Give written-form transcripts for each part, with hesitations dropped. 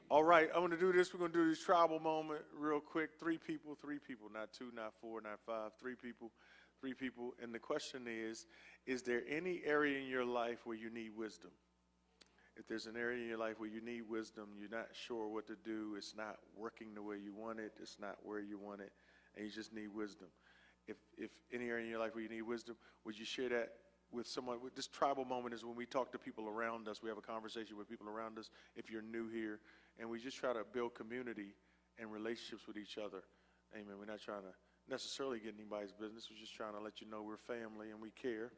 All right, I'm going to do this. We're going to do this tribal moment real quick. Three people, not two, not four, not five, three people, three people. And the question is there any area in your life where you need wisdom? If there's an area in your life where you need wisdom, you're not sure what to do, it's not working the way you want it, it's not where you want it, and you just need wisdom. If any area in your life where you need wisdom, would you share that with someone? This tribal moment is when we talk to people around us. We have a conversation with people around us, if you're new here, and we just try to build community and relationships with each other. Amen. We're not trying to necessarily get anybody's business. We're just trying to let you know we're family and we care.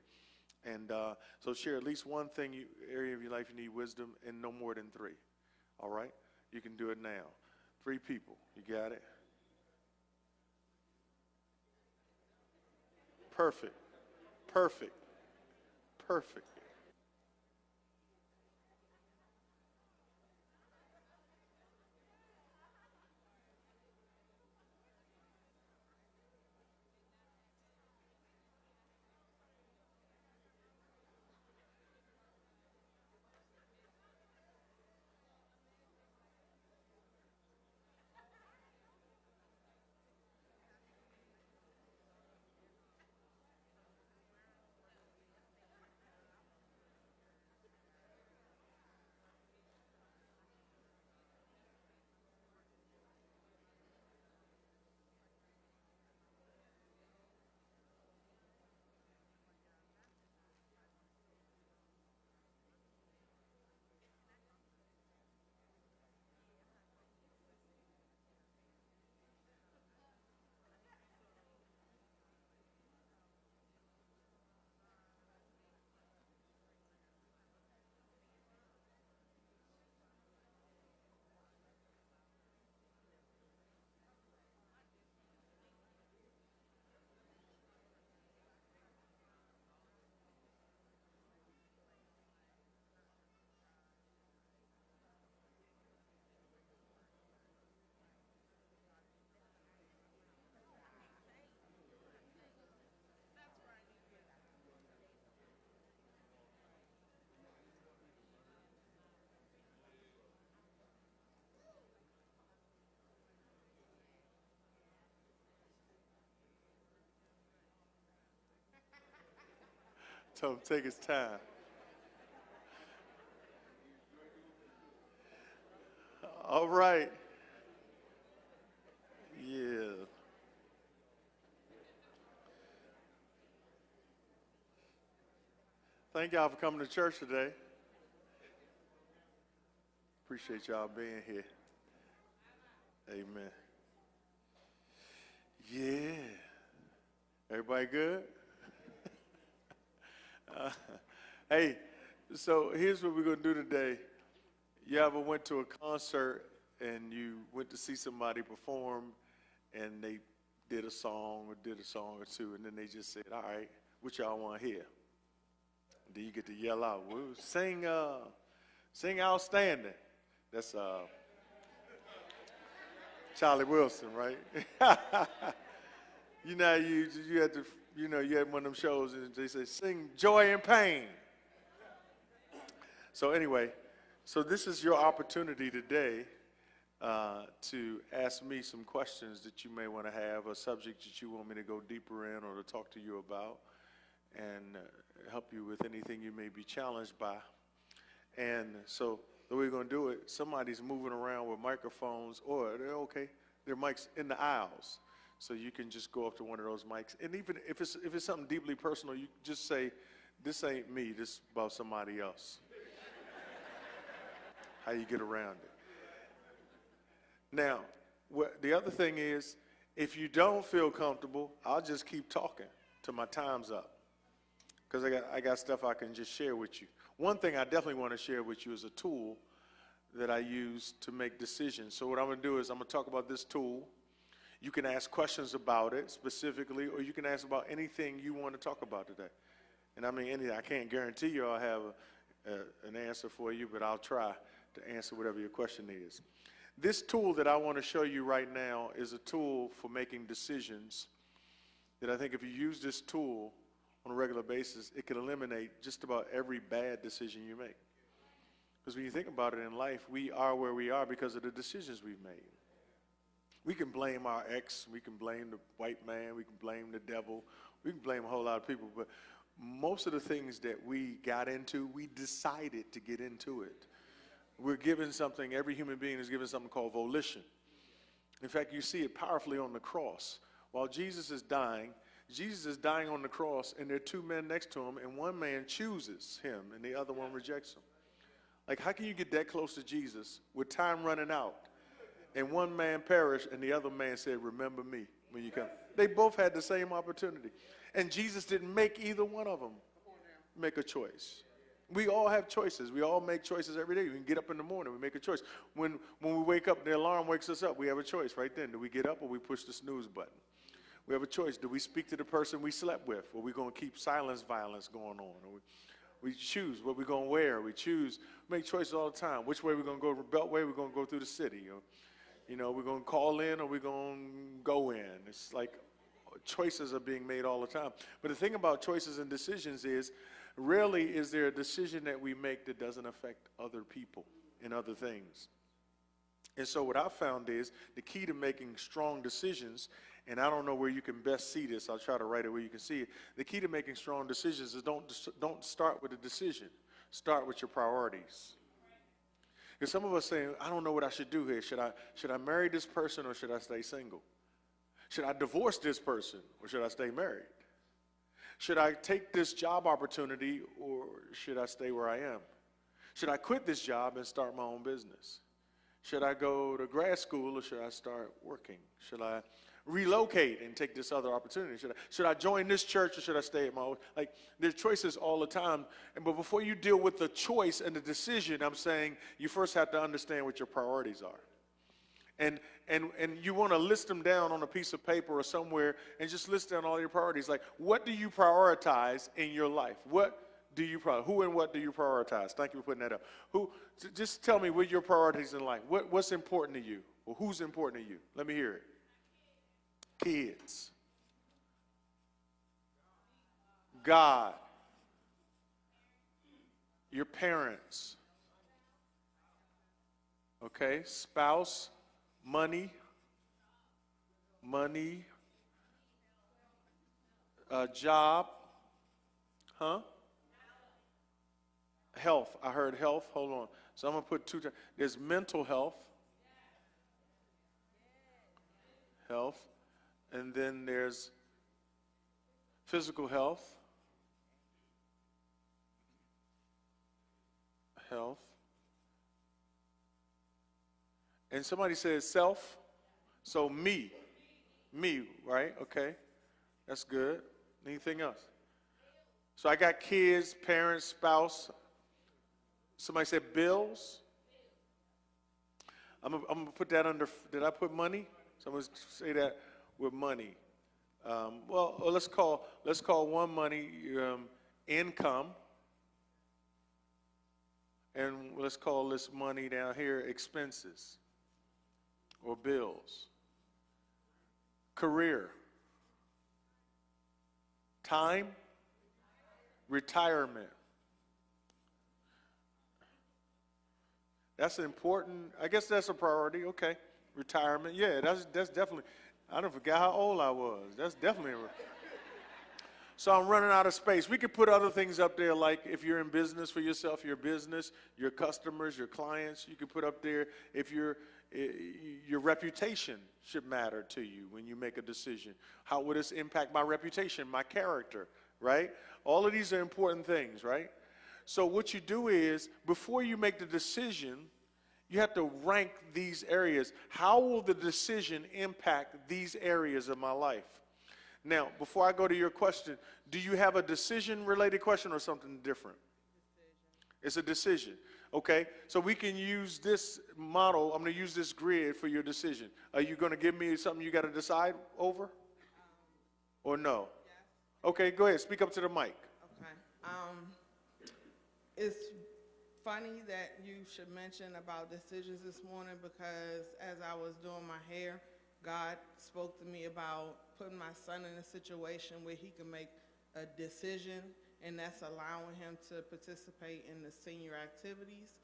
And so share at least one thing, area of your life you need wisdom, and no more than three. All right? You can do it now. Three people. You got it? Perfect. Perfect. Perfect. Tell him take his time. All right. Yeah. Thank y'all for coming to church today. Appreciate y'all being here. Amen. Yeah. Everybody good? Uh, hey, so here's what we're going to do today. You ever went to a concert and you went to see somebody perform and they did a song or two, and then they just said, all right, what y'all want to hear? And then you get to yell out, well, sing outstanding. That's Charlie Wilson, right? You know, you had to, you had one of them shows and they say, sing joy and pain. So anyway, so this is your opportunity today to ask me some questions that you may want to have, a subject that you want me to go deeper in or to talk to you about, and help you with anything you may be challenged by. And so the way we're going to do it, somebody's moving around with microphones, or they're mics in the aisles. So you can just go up to one of those mics. And even if it's something deeply personal, you just say, this ain't me, this is about somebody else. How you get around it. Now, the other thing is, if you don't feel comfortable, I'll just keep talking till my time's up. Because I got stuff I can just share with you. One thing I definitely want to share with you is a tool that I use to make decisions. So what I'm going to do is I'm going to talk about this tool. You can ask questions about it specifically, or you can ask about anything you want to talk about today. And I mean anything. I can't guarantee you I'll have an answer for you, but I'll try to answer whatever your question is. This tool that I want to show you right now is a tool for making decisions that I think if you use this tool on a regular basis, it can eliminate just about every bad decision you make. Because when you think about it in life, we are where we are because of the decisions we've made. We can blame our ex, we can blame the white man, we can blame the devil, we can blame a whole lot of people, but most of the things that we got into, we decided to get into it. We're given something, every human being is given something called volition. In fact, you see it powerfully on the cross. While Jesus is dying on the cross, and there are two men next to him, and one man chooses him, and the other one rejects him. Like, how can you get that close to Jesus with time running out? And one man perished, and the other man said, remember me when you come. They both had the same opportunity. And Jesus didn't make either one of them make a choice. We all have choices. We all make choices every day. We can get up in the morning, we make a choice. When we wake up, the alarm wakes us up, we have a choice right then. Do we get up or we push the snooze button? We have a choice. Do we speak to the person we slept with? Or are we going to keep silence violence going on? Or we choose what we're going to wear. We choose, make choices all the time. Which way we're going to go, Beltway, we're going to go through the city. Or, you know, we're going to call in or we're going to go in. It's like choices are being made all the time. But the thing about choices and decisions is, rarely is there a decision that we make that doesn't affect other people and other things. And so what I found is the key to making strong decisions, and I don't know where you can best see this. I'll try to write it where you can see it. The key to making strong decisions is don't start with a decision. Start with your priorities. Because some of us saying, I don't know what I should do here. Should I marry this person or should I stay single? Should I divorce this person or should I stay married? Should I take this job opportunity or should I stay where I am? Should I quit this job and start my own business? Should I go to grad school or should I start working? Should I relocate and take this other opportunity? Should I join this church or should I stay at my own? Like, there's choices all the time. But before you deal with the choice and the decision, I'm saying you first have to understand what your priorities are. And you want to list them down on a piece of paper or somewhere and just list down all your priorities. Like, what do you prioritize in your life? What do you prioritize? Who and what do you prioritize? Thank you for putting that up. Just tell me what your priorities in life. What's important to you? Or who's important to you? Let me hear it. Kids. God. Your parents. Okay, spouse. Money, job, health. I heard health. Hold on. So I'm going to put two. There's mental health, and then there's physical health, and somebody says self, so me, right? Okay, that's good. Anything else? So I got kids, parents, spouse. Somebody said bills. I'm gonna put that under, did I put money? Someone say that with money. Well, let's call one money income. And let's call this money down here expenses. Or bills, career, time, retirement. That's important. I guess that's a priority. Okay, retirement. Yeah, that's definitely. I don't forget how old I was. That's definitely. So I'm running out of space. We could put other things up there, like if you're in business for yourself, your business, your customers, your clients. You could put up there if your reputation should matter to you when you make a decision. How would this impact my reputation, my character, right? All of these are important things, right? So what you do is, before you make the decision, you have to rank these areas. How will the decision impact these areas of my life? Now, before I go to your question, do you have a decision-related question or something different? It's a decision. Okay, so we can use this model. I'm going to use this grid for your decision. Are you going to give me something you got to decide over? Or no? Yes. Okay, go ahead. Speak up to the mic. Okay. It's funny that you should mention about decisions this morning because as I was doing my hair, God spoke to me about putting my son in a situation where he can make a decision, and that's allowing him to participate in the senior activities.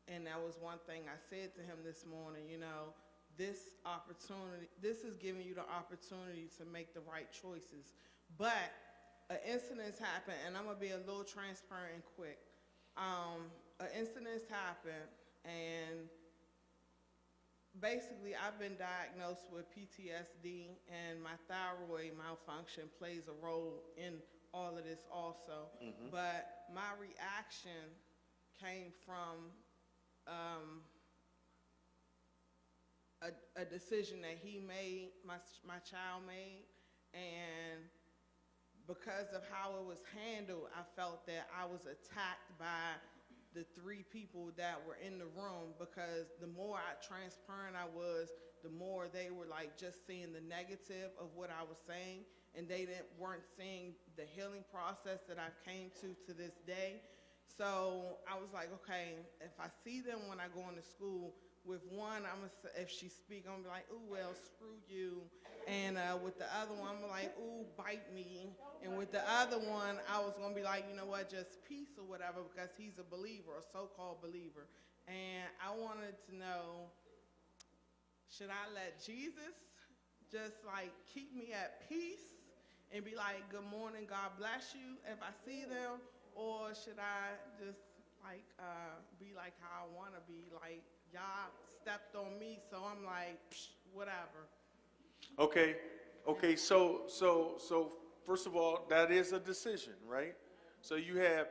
And that was one thing I said to him this morning, you know, this opportunity, this is giving you the opportunity to make the right choices. But an incident happened, and I'm going to be a little transparent and quick. An incident happened, and basically I've been diagnosed with PTSD, and my thyroid malfunction plays a role in all of this also. But my reaction came from a decision that he made, my child made, and because of how it was handled, I felt that I was attacked by the three people that were in the room, because the more transparent I was, the more they were like just seeing the negative of what I was saying, and they weren't seeing the healing process that I came to this day. So I was like, okay, if I see them when I go into school, with one, if she speak, I'm gonna be like, ooh, well, screw you. And with the other one, I'm like, ooh, bite me. And with the other one, I was gonna be like, you know what, just peace or whatever, because he's a believer, a so-called believer. And I wanted to know, should I let Jesus just like keep me at peace and be like, good morning, God bless you, if I see them? Or should I just like be like how I wanna be, like, y'all stepped on me, so I'm like, psh, whatever. Okay, so first of all, that is a decision, right? So you have,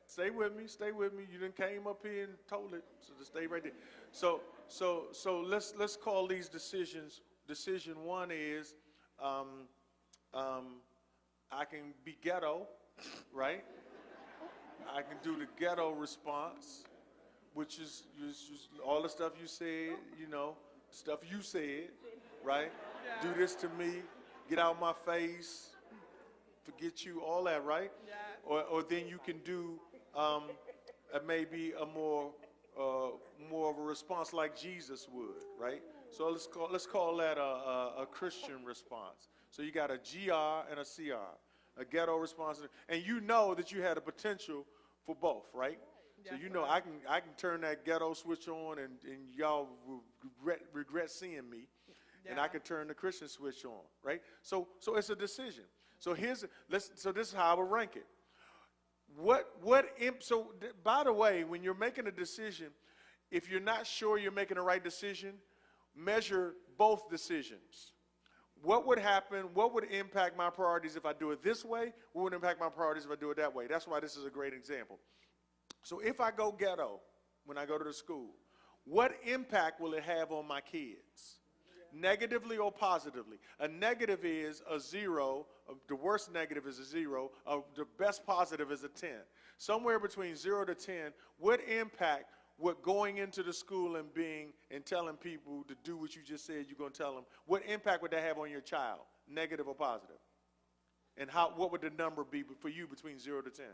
stay with me, you done came up here and told it, so just stay right there. So let's call these decisions. Decision one is, I can be ghetto, right? I can do the ghetto response, which is just all the stuff you said, you know, stuff you said, right? Yeah. Do this to me, get out my face, forget you, all that, right? Yeah. Or then you can do maybe a more of a response like Jesus would, right? So let's call that a Christian response. So you got a GR and a CR, a ghetto response, and you know that you had a potential for both, right? So you know I can turn that ghetto switch on, and y'all will regret seeing me, and I can turn the Christian switch on, right? So it's a decision. So so this is how I would rank it. By the way, when you're making a decision, if you're not sure you're making the right decision, measure both decisions. What would happen? What would impact my priorities if I do it this way? What would impact my priorities if I do it that way? That's why this is a great example. So if I go ghetto when I go to the school, what impact will it have on my kids? Negatively or positively? A negative is a 0, the worst negative is a 0, the best positive is a 10. Somewhere between 0 to 10, what impact would going into the school and telling people to do what you just said you're going to tell them, what impact would that have on your child, negative or positive? And what would the number be for you between 0 to 10?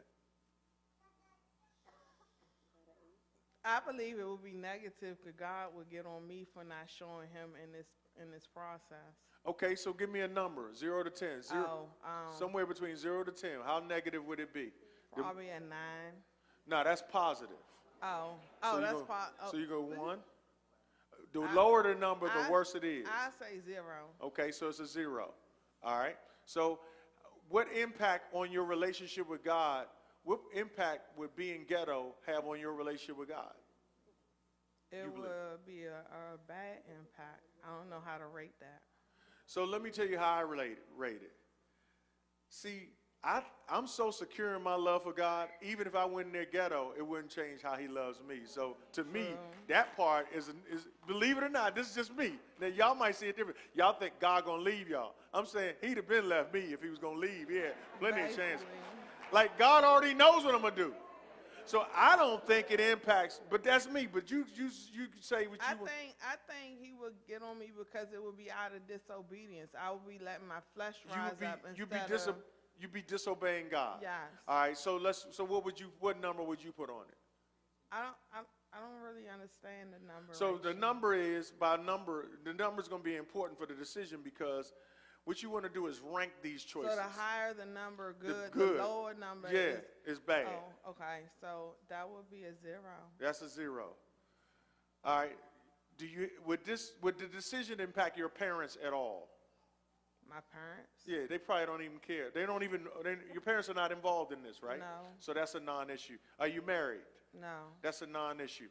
I believe it would be negative, because God would get on me for not showing him in this process. Okay, so give me a number, 0 to 10. Somewhere between 0 to 10. How negative would it be? Probably a 9. No, that's positive. So that's positive. So you go 1. The lower the number, the worse it is. I say 0. Okay, so it's a 0. All right. So what impact on your relationship with God, what impact would being ghetto have on your relationship with God? It would be a bad impact. I don't know how to rate that. So let me tell you how I rate it. See, I'm so secure in my love for God, even if I went in there ghetto, it wouldn't change how he loves me. So to me, that part is, believe it or not, this is just me. Now y'all might see it different. Y'all think God gonna leave y'all. I'm saying he'd have been left me if he was gonna leave. Yeah, plenty of chance. Like God already knows what I'm gonna do. So I don't think it impacts, but that's me. But you say what you want. I think he would get on me because it would be out of disobedience. I would be letting my flesh rise up instead of... You'd be disobeying God. Yes. All right. So what number would you put on it? I don't really understand the number. So the number is the number is going to be important for the decision, because What you want to do is rank these choices. So the higher the number, good. good. The lower number Yeah, is it's bad. Oh, okay. So that would be a 0. That's a 0. All right. Would the decision impact your parents at all? My parents? Yeah, they probably don't even care. Your parents are not involved in this, right? No. So that's a non-issue. Are you married? No. That's a non-issue.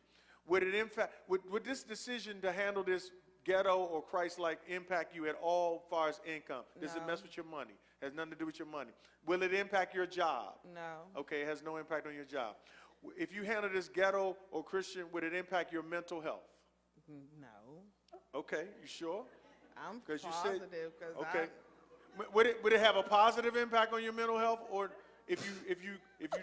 Would this decision to handle this ghetto or Christ-like impact you at all as far as income? Does it No. mess with your money? Has nothing to do with your money. Will it impact your job? No. Okay, it has no impact on your job. If you handle this ghetto or Christian, would it impact your mental health? No. Okay, you sure? I'm 'Cause you said- positive because Okay. Would it have a positive impact on your mental health, or if you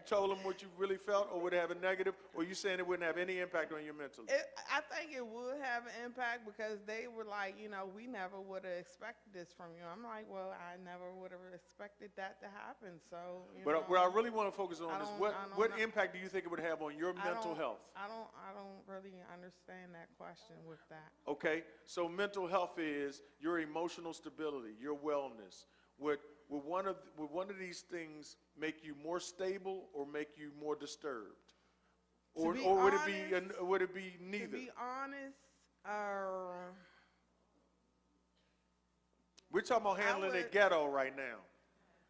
told them what you really felt, or would it have a negative, or you saying it wouldn't have any impact on your mental? I think it would have an impact because they were like, we never would have expected this from you. I'm like, well, I never would have expected that to happen. So, But what I really want to focus on I is don't- what I don't what know. impact do you think it would have on your mental health? I don't really understand that question with that. Okay, so mental health is your emotional stability, your wellness. Would one of these things make you more stable or make you more disturbed? Or be would honest- would it be To neither? be honest, We're talking about handling the would- ghetto right now.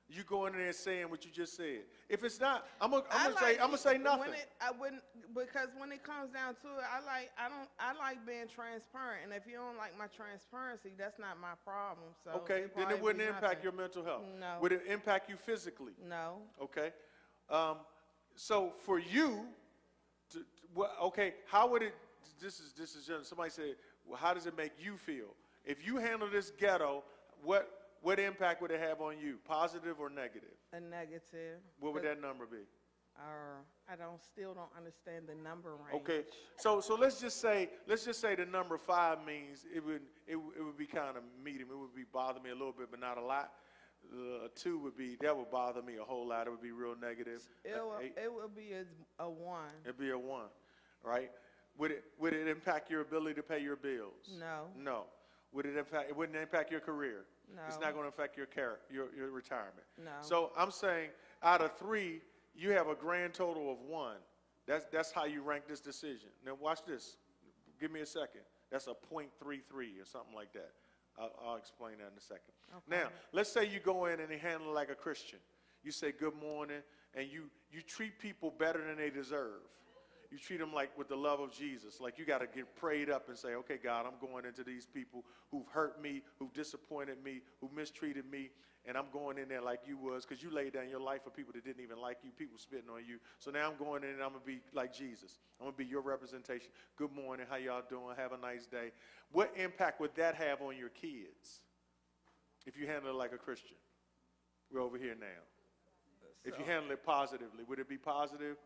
You go in there and saying what you just said. If it's not, I'm gonna say nothing. I wouldn't, because when it comes down to it, I like being transparent, and if you don't like my transparency, that's not my problem. So Okay, then probably it wouldn't be impact nothing. your mental health. No. Would it impact you physically? No. Okay. So for you, how would it? This is just, somebody said, well, how does it make you feel? If you handle this ghetto, what impact would it have on you? Positive or negative? A negative. What would that number be? I still don't understand the number range. Okay. So let's just say the number 5 means it would be kind of medium. It would be bother me a little bit, but not a lot. 2 would bother me a whole lot. It would be real negative. It would be a 1. It'd be a 1, right? Would it impact your ability to pay your bills? No. No. It wouldn't impact your career. No. It's not going to affect your retirement. No. So I'm saying out of 3, you have a grand total of 1. That's how you rank this decision. Now watch this. Give me a second. That's a 0.33 or something like that. I'll explain that in a second. Okay. Now, let's say you go in and you handle it like a Christian. You say good morning, and you treat people better than they deserve. You treat them like with the love of Jesus. Like you got to get prayed up and say, okay, God, I'm going into these people who've hurt me, who've disappointed me, who mistreated me, and I'm going in there like you was, because you laid down your life for people that didn't even like you, people spitting on you. So now I'm going in and I'm going to be like Jesus. I'm going to be your representation. Good morning. How y'all doing? Have a nice day. What impact would that have on your kids if you handle it like a Christian? We're over here now. If you handle it positively, would it be positive?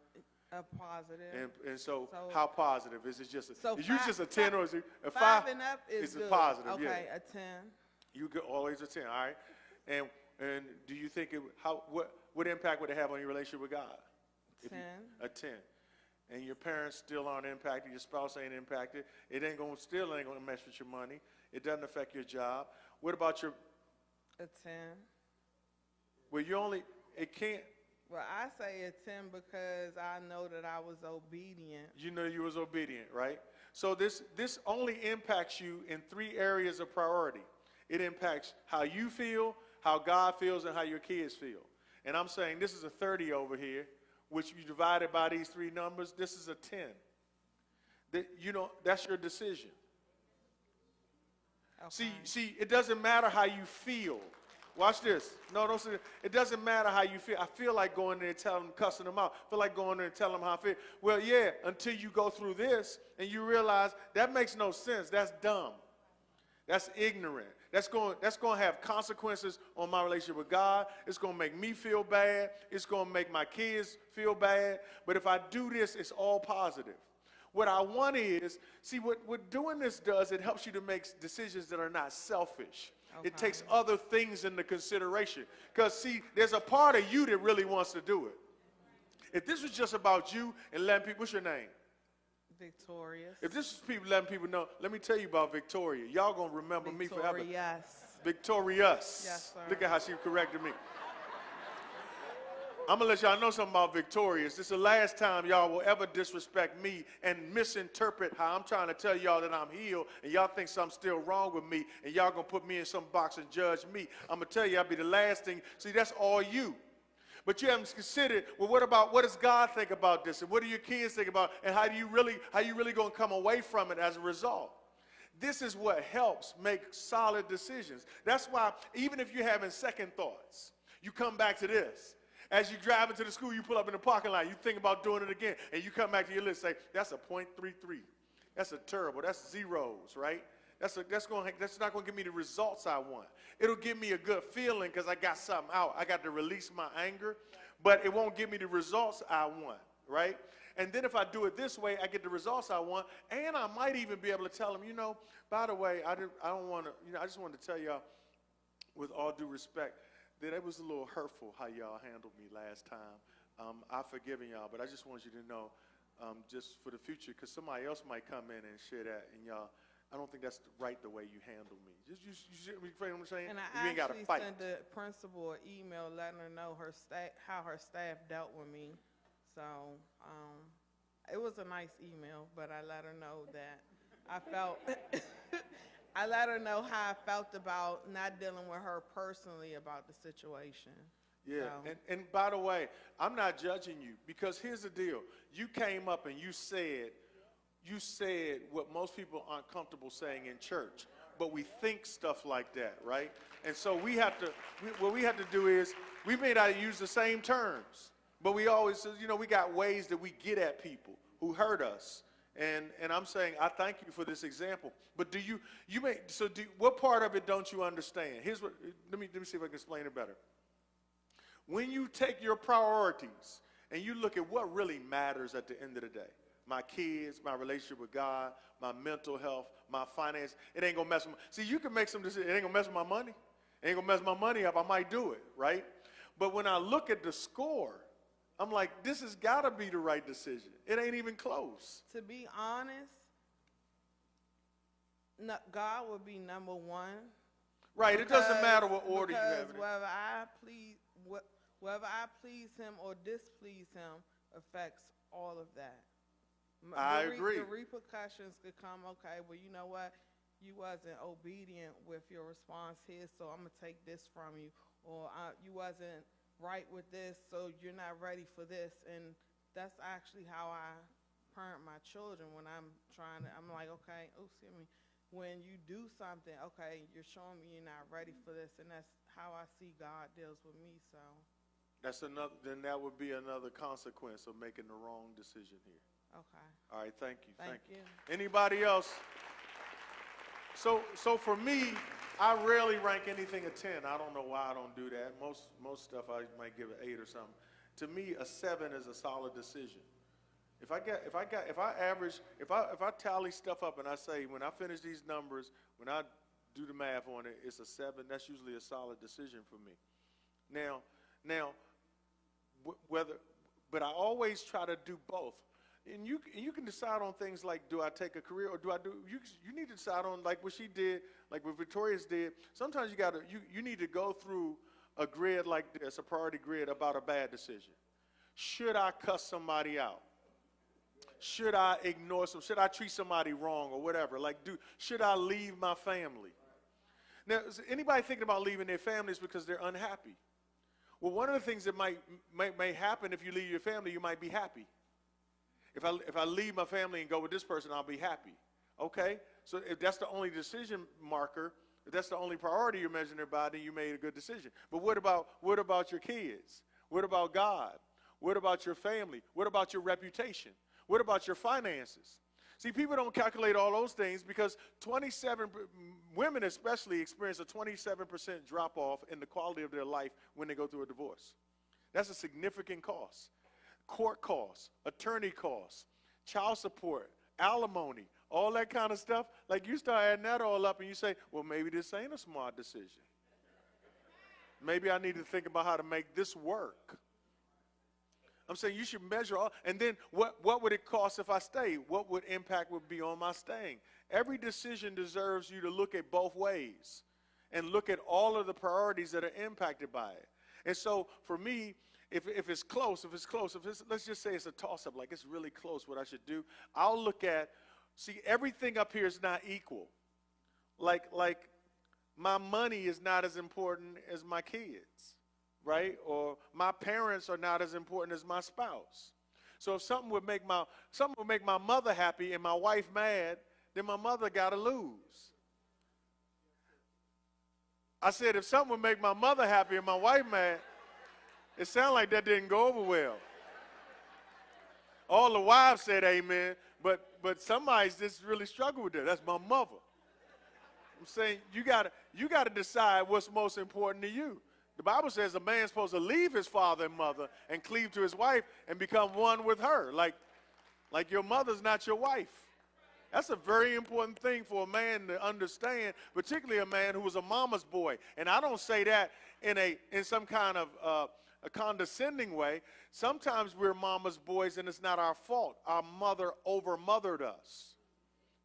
A positive. And so, So- how positive? Is it just So is you just a 10 or is it a 5 5? and up is It's a good. positive, Okay, yeah. a 10. You get always a 10, all right? And do you think what impact would it have on your relationship with God? 10. A 10. And your parents still aren't impacted, your spouse ain't impacted. It still ain't gonna mess with your money. It doesn't affect your job. What about your A 10. well it can't Well, I say a 10 because I know that I was obedient. you know you was obedient, right? So this only impacts you in 3 areas of priority. It impacts how you feel, how God feels, and how your kids feel. And I'm saying this is a 30 over here, which you divided by these 3 numbers, this is a 10. That's your decision. Okay. See, it doesn't matter how you feel. Watch this. No, don't say it doesn't matter how you feel. I feel like going there and telling them, cussing them out. I feel like going there and telling them how I feel. Well, yeah, until you go through this and you realize that makes no sense. That's dumb. That's ignorant. That's going to have consequences on my relationship with God. It's going to make me feel bad. It's going to make my kids feel bad. But if I do this, it's all positive. What I want is, see, what doing this does, it helps you to make decisions that are not selfish. It Okay. takes other things into consideration. Because, see, there's a part of you that really wants to do it. If this was just about you and letting people, what's your name? Victorious. If this is people letting people know, let me tell you about Victoria. Y'all going to remember me forever. Victorious. Victorious. Yes, sir. Look at how she corrected me. I'm going to let y'all know something about Victorious. This is the last time y'all will ever disrespect me and misinterpret how I'm trying to tell y'all that I'm healed, and y'all think something's still wrong with me, and y'all going to put me in some box and judge me. I'm going to tell you, I'll be the last thing. See, that's all you. But you haven't considered, well, what does God think about this? And what do your kids think about? And how you really going to come away from it as a result? This is what helps make solid decisions. That's why even if you're having second thoughts, you come back to this. As you drive into the school, you pull up in the parking lot, you think about doing it again, and you come back to your list and say, that's a .33. That's a terrible, that's zeros, right? That's not going to give me the results I want. It'll give me a good feeling because I got something out. I got to release my anger, but it won't give me the results I want, right? And then if I do it this way, I get the results I want, and I might even be able to tell them, by the way, I don't want to, I just wanted to tell y'all, with all due respect, that it was a little hurtful how y'all handled me last time. I've forgiven y'all, but I just want you to know, just for the future, because somebody else might come in and share that, and y'all, I don't think that's the way you handle me. You know what I'm saying? And you I ain't got to actually fight. sent the principal an email letting her know how her staff dealt with me. So it was a nice email, but I let her know that I felt, I let her know how I felt about not dealing with her personally about the situation. Yeah, So. and by the way, I'm not judging you, because here's the deal. You came up and you said what most people aren't comfortable saying in church, but we think stuff like that, right? And so what we have to do is, we may not use the same terms, but we always, we got ways that we get at people who hurt us. And I'm saying, I thank you for this example. But what part of it don't you understand? Let me see if I can explain it better. When you take your priorities and you look at what really matters at the end of the day, my kids, my relationship with God, my mental health, my finance, it ain't gonna mess with see, you can make some decisions, it ain't gonna mess with my money. It ain't gonna mess my money up, I might do it, right? But when I look at the score, I'm like, this has gotta be the right decision. It ain't even close. To be honest, God would be number one. Right, it doesn't matter what order you have it in. Because whether I please him or displease him affects all of that. I agree. The repercussions could come, okay, well, you know what? You wasn't obedient with your response here, so I'm going to take this from you. Or you wasn't right with this, so you're not ready for this. And that's actually how I parent my children when I'm like, okay, when you do something, okay, you're showing me you're not ready for this. And that's how I see God deals with me, so. Then that would be another consequence of making the wrong decision here. Okay. All right, thank you. Thank you. Anybody else? So for me, I rarely rank anything a 10. I don't know why I don't do that. Most stuff I might give an 8 or something. To me, a 7 is a solid decision. If I tally stuff up and I say, when I finish these numbers, when I do the math on it, it's a 7, that's usually a solid decision for me. Now, but I always try to do both. And you can decide on things like, do I take a career or you need to decide on like what she did, like what Victorious did. Sometimes you need to go through a grid like this, a priority grid about a bad decision. Should I cuss somebody out? Should I ignore should I treat somebody wrong or whatever? Should I leave my family? Now, is anybody thinking about leaving their families because they're unhappy? Well, one of the things that may happen if you leave your family, you might be happy. If I leave my family and go with this person, I'll be happy. Okay? So if that's the only decision marker, if that's the only priority you're measuring by, then you made a good decision. But what about your kids? What about God? What about your family? What about your reputation? What about your finances? See, people don't calculate all those things because women especially experience a 27% drop-off in the quality of their life when they go through a divorce. That's a significant cost. Court costs, attorney costs, child support, alimony, all that kind of stuff. Like you start adding that all up and you say, well, maybe this ain't a smart decision. Maybe I need to think about how to make this work. I'm saying you should measure all, and then what would it cost if I stay? What impact would be on my staying? Every decision deserves you to look at both ways. and look at all of the priorities that are impacted by it. And so for me, if it's close, let's just say it's a toss-up, like it's really close what I should do, I'll look at, see, everything up here is not equal. Like my money is not as important as my kids, right? Or my parents are not as important as my spouse. So if something would make my mother happy and my wife mad, then my mother got to lose. I said if something would make my mother happy and my wife mad, it sounded like that didn't go over well. All the wives said amen, but somebody's just really struggled with that. That's my mother. I'm saying you gotta decide what's most important to you. The Bible says a man's supposed to leave his father and mother and cleave to his wife and become one with her. Like your mother's not your wife. That's a very important thing for a man to understand, particularly a man who was a mama's boy. And I don't say that in some kind of a condescending way. Sometimes we're mama's boys and it's not our fault. Our mother over-mothered us.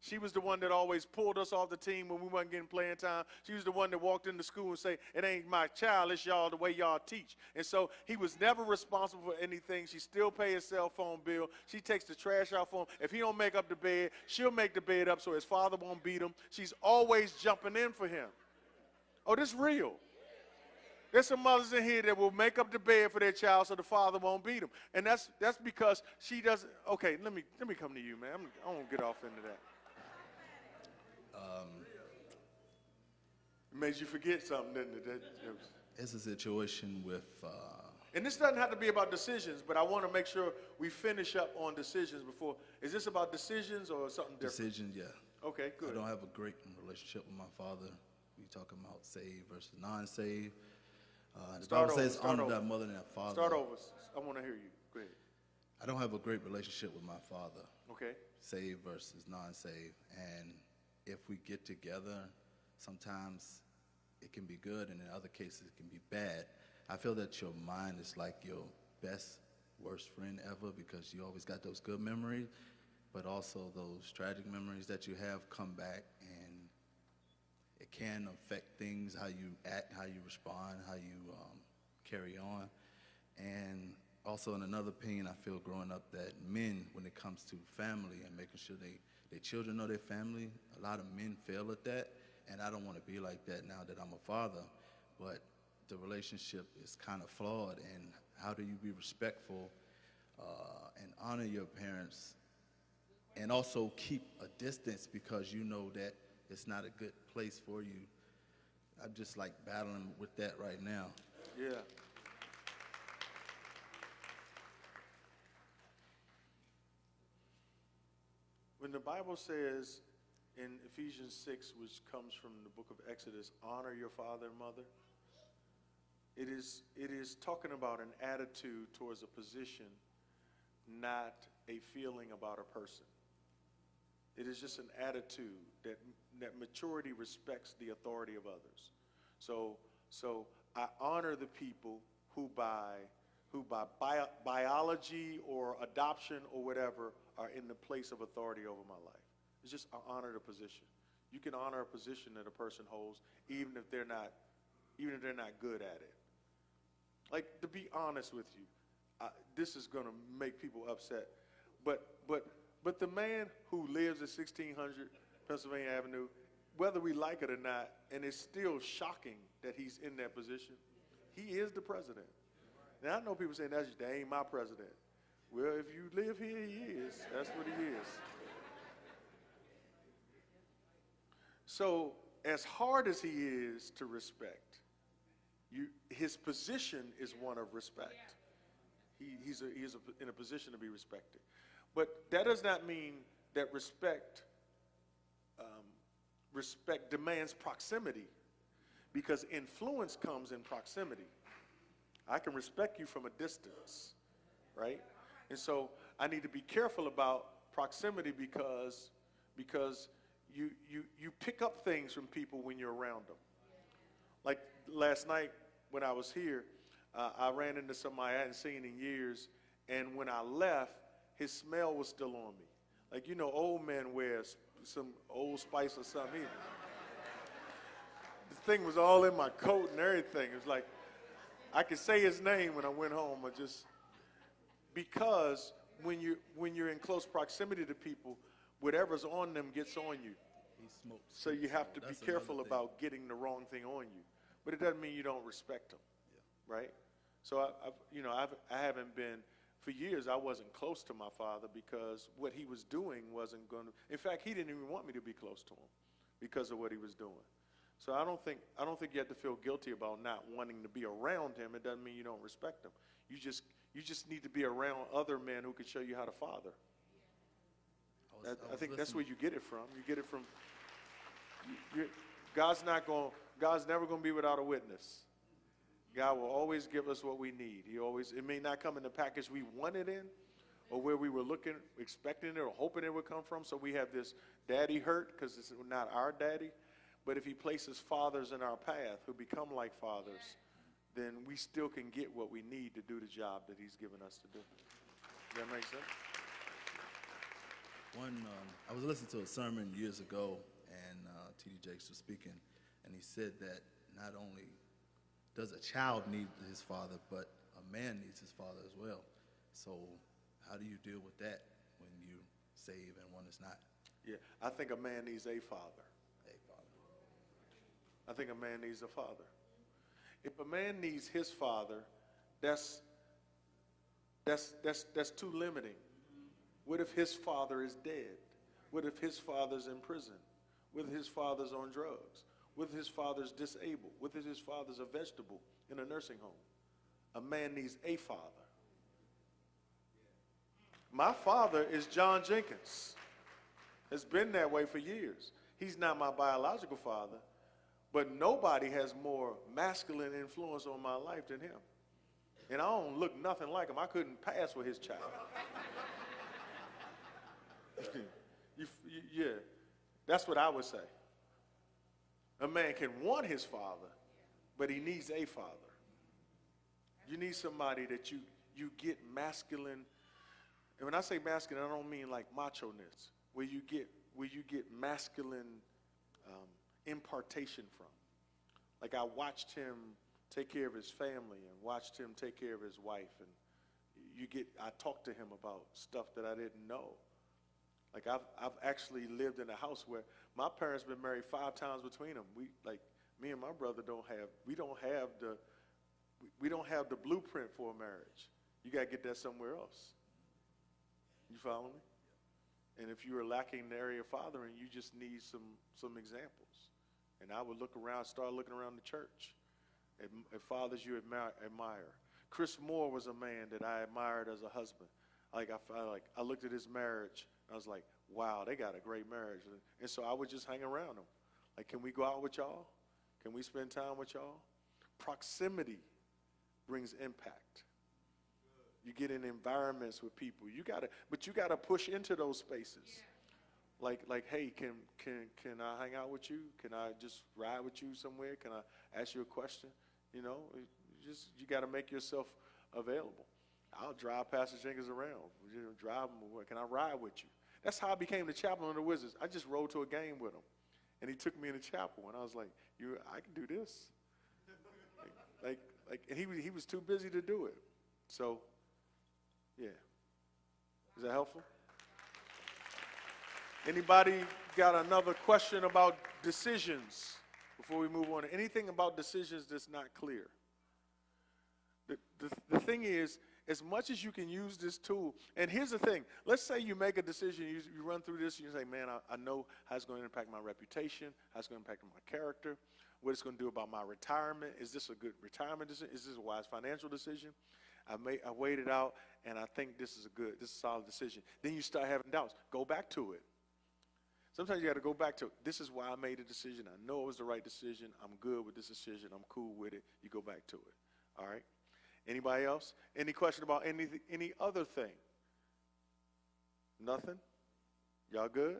She was the one that always pulled us off the team when we wasn't getting playing time. She was the one that walked into school and say, it ain't my child, it's y'all, the way y'all teach. And so he was never responsible for anything. She still pays his cell phone bill. She takes the trash out for him. If he don't make up the bed, she'll make the bed up so his father won't beat him. She's always jumping in for him. Oh, this is real. There's some mothers in here that will make up the bed for their child so the father won't beat him. And that's because she doesn't. Okay, let me come to you, man. I won't get off into that. It made you forget something, didn't it? It's a situation with... and this doesn't have to be about decisions, but I want to make sure we finish up on decisions before. Is this about decisions or something different? Decisions, yeah. Okay, good. I don't have a great relationship with my father. We talking about saved versus non-saved. The Bible says honor thy mother and thy father. Start over. I want to hear you. Go ahead. I don't have a great relationship with my father. Okay. Saved versus non-saved. And if we get together, sometimes it can be good, and in other cases it can be bad. I feel that your mind is like your best, worst friend ever because you always got those good memories, but also those tragic memories that you have come back, and it can affect things, how you act, how you respond, how you carry on. And also in another opinion, I feel growing up that men, when it comes to family and making sure their children know their family, a lot of men fail at that. And I don't want to be like that now that I'm a father, but the relationship is kind of flawed. And how do you be respectful and honor your parents and also keep a distance because you know that it's not a good place for you? I'm just like battling with that right now. Yeah. When the Bible says in Ephesians 6, which comes from the book of Exodus, honor your father and mother, it is talking about an attitude towards a position, not a feeling about a person. It is just an attitude that maturity respects the authority of others. So I honor the people who by biology or adoption or whatever are in the place of authority over my life. It's just I honor the position. You can honor a position that a person holds even if they're not good at it. Like, to be honest with you, this is going to make people upset, but the man who lives at 1600 Pennsylvania Avenue, whether we like it or not, and it's still shocking that he's in that position, he is the president. Now, I know people saying that ain't my president. Well, if you live here, he is. That's what he is. So, as hard as he is to respect, his position is one of respect. He's in a position to be respected. But that does not mean that respect demands proximity, because influence comes in proximity. I can respect you from a distance, right? And so I need to be careful about proximity because you pick up things from people when you're around them. Like last night when I was here, I ran into somebody I hadn't seen in years, and when I left, his smell was still on me. Like, old men wear some Old Spice or something. The thing was all in my coat and everything. It was like, I could say his name when I went home. Because when you're in close proximity to people, whatever's on them gets on you. He smokes. So you have to be That's careful another thing. about getting the wrong thing on you. But it doesn't mean you don't respect them, right? So I haven't been, for years I wasn't close to my father because what he was doing wasn't going to, in fact, he didn't even want me to be close to him because of what he was doing. So I don't think you have to feel guilty about not wanting to be around him. It doesn't mean you don't respect him. You just need to be around other men who can show you how to father. I think that's where you get it from. You get it from, God's never going to be without a witness. God will always give us what we need. It may not come in the package we want it in or where we were looking, expecting it or hoping it would come from. So we have this daddy hurt because it's not our daddy. But if he places fathers in our path who become like fathers, then we still can get what we need to do the job that he's given us to do. Does that make sense? I was listening to a sermon years ago, and T.D. Jakes was speaking, and he said that not only does a child need his father, but a man needs his father as well. So how do you deal with that when you save and one is not? Yeah, I think a man needs a father. A father. I think a man needs a father. If a man needs his father, that's too limiting. What if his father is dead? What if his father's in prison? What if his father's on drugs? What if his father's disabled? What if his father's a vegetable in a nursing home? A man needs a father. My father is John Jenkins. It's been that way for years. He's not my biological father, but nobody has more masculine influence on my life than him. And I don't look nothing like him. I couldn't pass for his child. Yeah, that's what I would say. A man can want his father, but he needs a father. You need somebody that you get masculine. And when I say masculine, I don't mean like macho-ness, where you get masculine impartation from. Like I watched him take care of his family and watched him take care of his wife, and I talked to him about stuff that I didn't know. Like I've actually lived in a house where my parents been married 5 times between them. Me and my brother don't have the blueprint for a marriage. You got to get that somewhere else. You follow me? And if you are lacking in the area of fathering, you just need some examples. And I would start looking around the church at fathers you admire. Chris Moore was a man that I admired as a husband. I looked at his marriage, and I was like, wow, they got a great marriage. And so I would just hang around them. Like, can we go out with y'all? Can we spend time with y'all? Proximity brings impact. You get in environments with people. But you gotta push into those spaces. Like, hey, can I hang out with you? Can I just ride with you somewhere? Can I ask you a question? You gotta make yourself available. I'll drive Pastor Jenkins around. Drive him. Can I ride with you? That's how I became the chaplain of the Wizards. I just rode to a game with him, and he took me in the chapel, and I was like, I can do this. And he was too busy to do it. So, yeah. Is that helpful? Anybody got another question about decisions before we move on? Anything about decisions that's not clear? The thing is, as much as you can use this tool, and here's the thing, let's say you make a decision, you run through this, and you say, man, I know how it's going to impact my reputation, how it's going to impact my character, what it's going to do about my retirement. Is this a good retirement decision? Is this a wise financial decision? I weighed it out, and I think this is a solid decision. Then you start having doubts. Go back to it. Sometimes you got to go back to, this is why I made a decision. I know it was the right decision. I'm good with this decision. I'm cool with it. You go back to it. All right? Anybody else? Any question about any other thing? Nothing? Y'all good?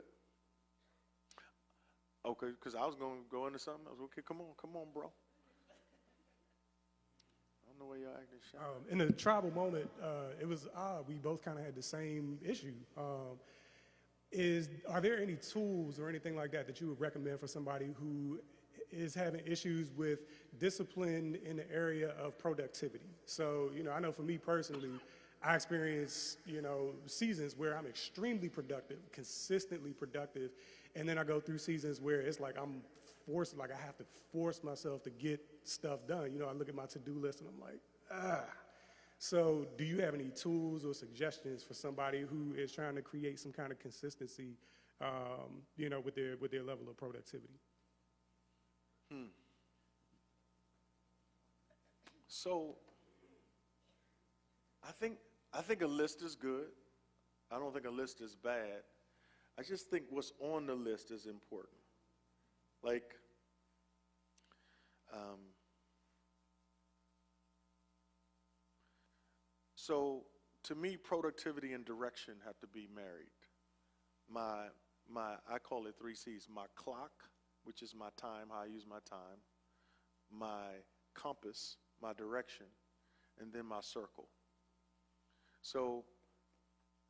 Okay, because I was going to go into something else. Okay, come on, bro. I don't know why y'all acting shy. In the tribal moment, it was odd. We both kind of had the same issue. Are there any tools or anything like that that you would recommend for somebody who is having issues with discipline in the area of productivity? So, I know for me personally, I experience, seasons where I'm extremely productive, consistently productive, and then I go through seasons where it's like I have to force myself to get stuff done. I look at my to-do list and I'm like, ah. So do you have any tools or suggestions for somebody who is trying to create some kind of consistency, with their level of productivity? So I think a list is good. I don't think a list is bad. I just think what's on the list is important. Like, so to me, productivity and direction have to be married. I call it 3 C's: my clock, which is my time, how I use my time, my compass, my direction, and then my circle. So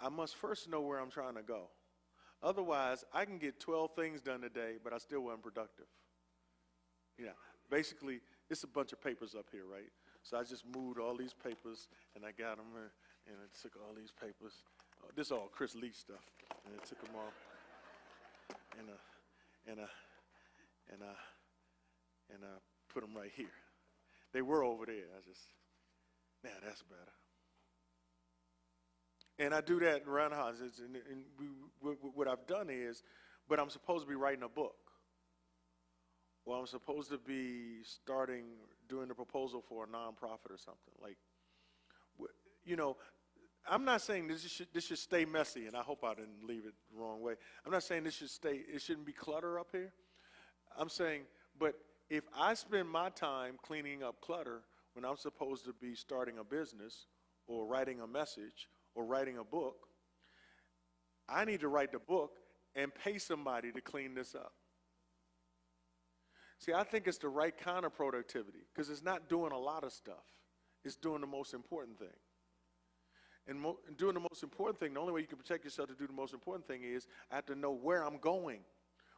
I must first know where I'm trying to go. Otherwise, I can get 12 things done today, but I still wasn't productive. Basically, it's a bunch of papers up here, right? So I just moved all these papers, and I got them, and I took all these papers. This is all Chris Lee stuff, and I took them all, and I put them right here. They were over there. That's better. And I do that around the house. What I've done is, but I'm supposed to be writing a book. Well, I'm supposed to be doing the proposal for a nonprofit or something. Like, I'm not saying this should stay messy, and I hope I didn't leave it the wrong way. I'm not saying it shouldn't be clutter up here. I'm saying, but if I spend my time cleaning up clutter when I'm supposed to be starting a business or writing a message or writing a book, I need to write the book and pay somebody to clean this up. See, I think it's the right kind of productivity because it's not doing a lot of stuff. It's doing the most important thing. And doing the most important thing, the only way you can protect yourself to do the most important thing is I have to know where I'm going.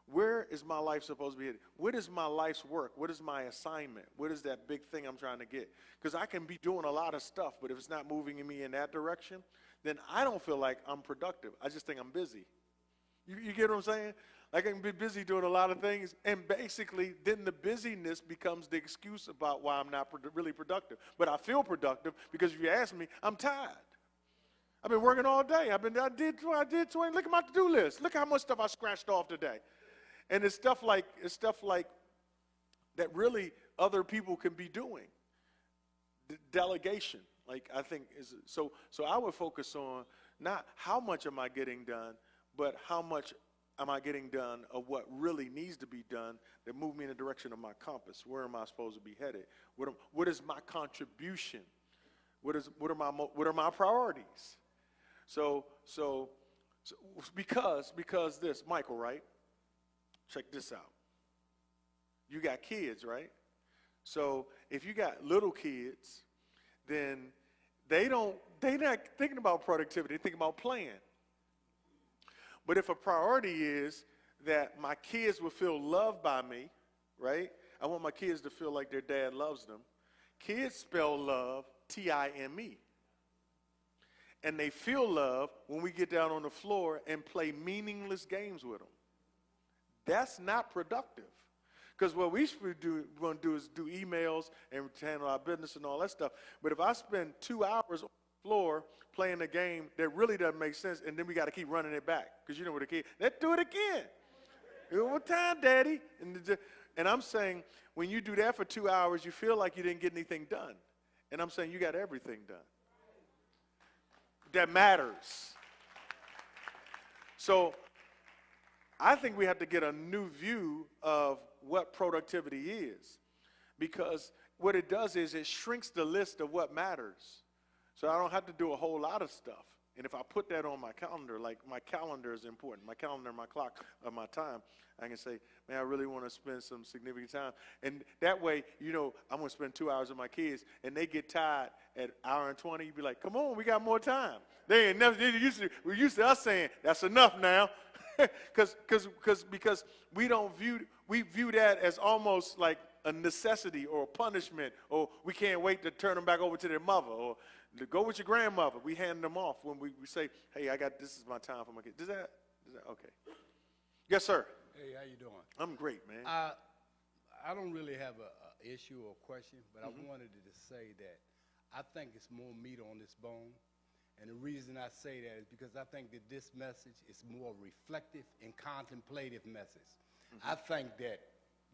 Where is my life supposed to be headed? What is my life's work? What is my assignment? What is that big thing I'm trying to get? Because I can be doing a lot of stuff, but if it's not moving me in that direction, then I don't feel like I'm productive. I just think I'm busy. You get what I'm saying? Like I can be busy doing a lot of things, and basically then the busyness becomes the excuse about why I'm not really productive. But I feel productive because if you ask me, I'm tired. I've been working all day. I did 20. Look at my to-do list. Look how much stuff I scratched off today. And it's stuff like that really other people can be doing. Delegation, like I think is so I would focus on not how much am I getting done, but how much am I getting done of what really needs to be done that move me in the direction of my compass. Where am I supposed to be headed? What is my contribution? What are my priorities? So because this, Michael, right? Check this out. You got kids, right? So if you got little kids, then they're not thinking about productivity, they're thinking about playing. But if a priority is that my kids will feel loved by me, right? I want my kids to feel like their dad loves them. Kids spell love T-I-M-E. And they feel love when we get down on the floor and play meaningless games with them. That's not productive. Because what we want to do is do emails and handle our business and all that stuff. But if I spend 2 hours on the floor playing a game that really doesn't make sense, and then we got to keep running it back, because what the kid, let's do it again. One more time, Daddy. And I'm saying, when you do that for 2 hours, you feel like you didn't get anything done. And I'm saying you got everything done. That matters. So I think we have to get a new view of what productivity is, because what it does is it shrinks the list of what matters. So I don't have to do a whole lot of stuff, And if I put that on my calendar, like my calendar is important, my calendar, my clock, my time, I can say, man, I really want to spend some significant time. And that way, you know, I'm going to spend 2 hours with my kids, and they get tired at hour and 20. You'd be like, come on, we got more time. They ain't never, we're used to us saying, that's enough now. Because we view that as almost like a necessity or a punishment, or we can't wait to turn them back over to their mother, or to go with your grandmother. We hand them off when we say, hey, this is my time for my kids. Okay. Yes, sir. Hey, how you doing? I'm great, man. I don't really have a issue or question, but I wanted to say that I think it's more meat on this bone. And the reason I say that is because I think that this message is more reflective and contemplative message. I think that,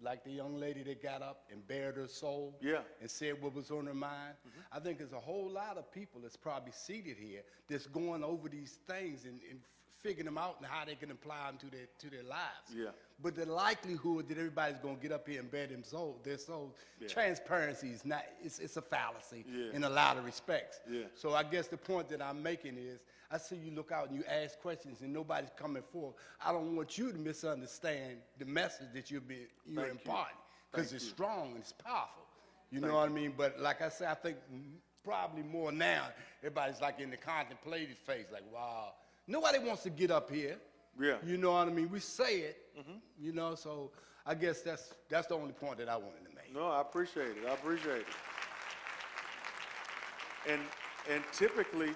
like the young lady that got up and bared her soul and said what was on her mind, I think there's a whole lot of people that's probably seated here that's going over these things and figuring them out and how they can apply them to their lives. Yeah. But the likelihood that everybody's going to get up here and bare their soul, transparency is not, it's a fallacy in a lot of respects. Yeah. So I guess the point that I'm making is, I see you look out and you ask questions and nobody's coming forward. I don't want you to misunderstand the message that you're imparting, because it's strong and it's powerful. You know what I mean? But like I said, I think probably more now, everybody's like in the contemplative phase, like, wow. Nobody wants to get up here. Yeah. You know what I mean? We say it, you know, so I guess that's the only point that I wanted to make. No, I appreciate it. I appreciate it. And typically,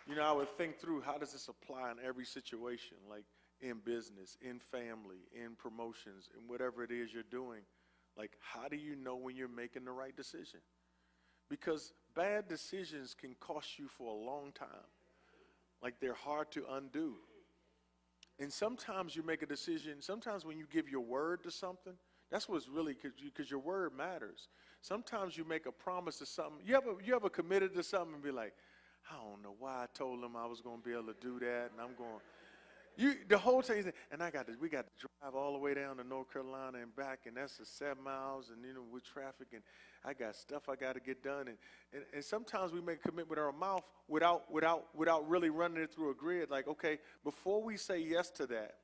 you know, I would think through, how does this apply in every situation, like in business, in family, in promotions, in whatever it is you're doing. Like, how do you know when you're making the right decision? Because bad decisions can cost you for a long time. Like, they're hard to undo. And sometimes you make a decision, sometimes when you give your word to something, that's what's really, because your word matters. Sometimes you make a promise to something. You ever committed to something and be like, I don't know why I told them I was going to be able to do that, and I'm going, the whole time, and we got to drive all the way down to North Carolina and back, and that's 7 miles, and, you know, with traffic, and I got stuff I got to get done. And sometimes we make a commitment with our mouth without really running it through a grid. Like, okay, before we say yes to that,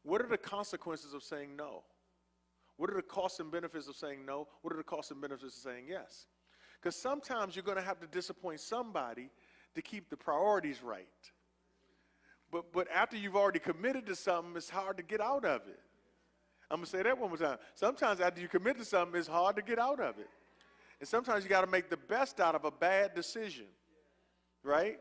what are the consequences of saying no? What are the costs and benefits of saying no? What are the costs and benefits of saying yes? Because sometimes you're going to have to disappoint somebody to keep the priorities right. But after you've already committed to something, it's hard to get out of it. I'm going to say that one more time. Sometimes after you commit to something, it's hard to get out of it. And sometimes you got to make the best out of a bad decision, right?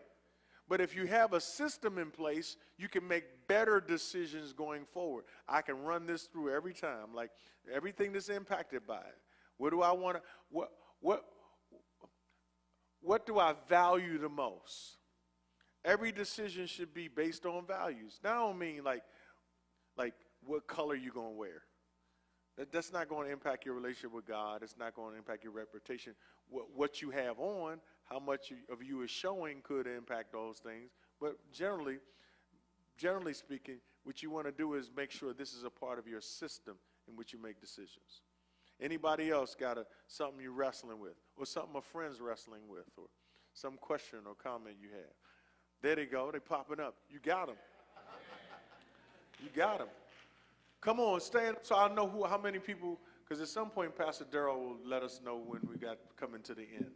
But if you have a system in place, you can make better decisions going forward. I can run this through every time, like everything that's impacted by it. What do I want to, what do I value the most? Every decision should be based on values. Now, I don't mean like what color you're going to wear. That's not going to impact your relationship with God. It's not going to impact your reputation. What you have on, how much of you is showing could impact those things. But generally speaking, what you want to do is make sure this is a part of your system in which you make decisions. Anybody else got something you're wrestling with, or something a friend's wrestling with, or some question or comment you have? There they go. They're popping up. You got them. You got them. Come on, stand up so I know how many people, because at some point Pastor Darrell will let us know when we got coming to the end.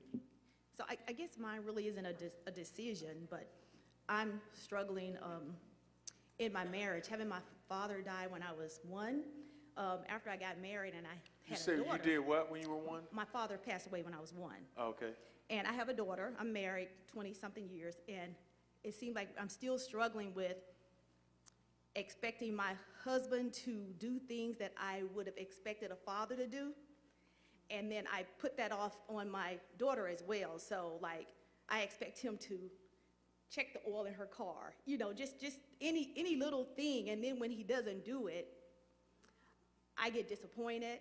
So I guess mine really isn't a decision, but I'm struggling in my marriage. Having my father die when I was 1, after I got married and I had a daughter. You did what when you were 1? My father passed away when I was 1. Okay. And I have a daughter. I'm married 20-something years, and it seemed like I'm still struggling with expecting my husband to do things that I would have expected a father to do. And then I put that off on my daughter as well. So, like, I expect him to check the oil in her car, you know, just any little thing. And then when he doesn't do it, I get disappointed.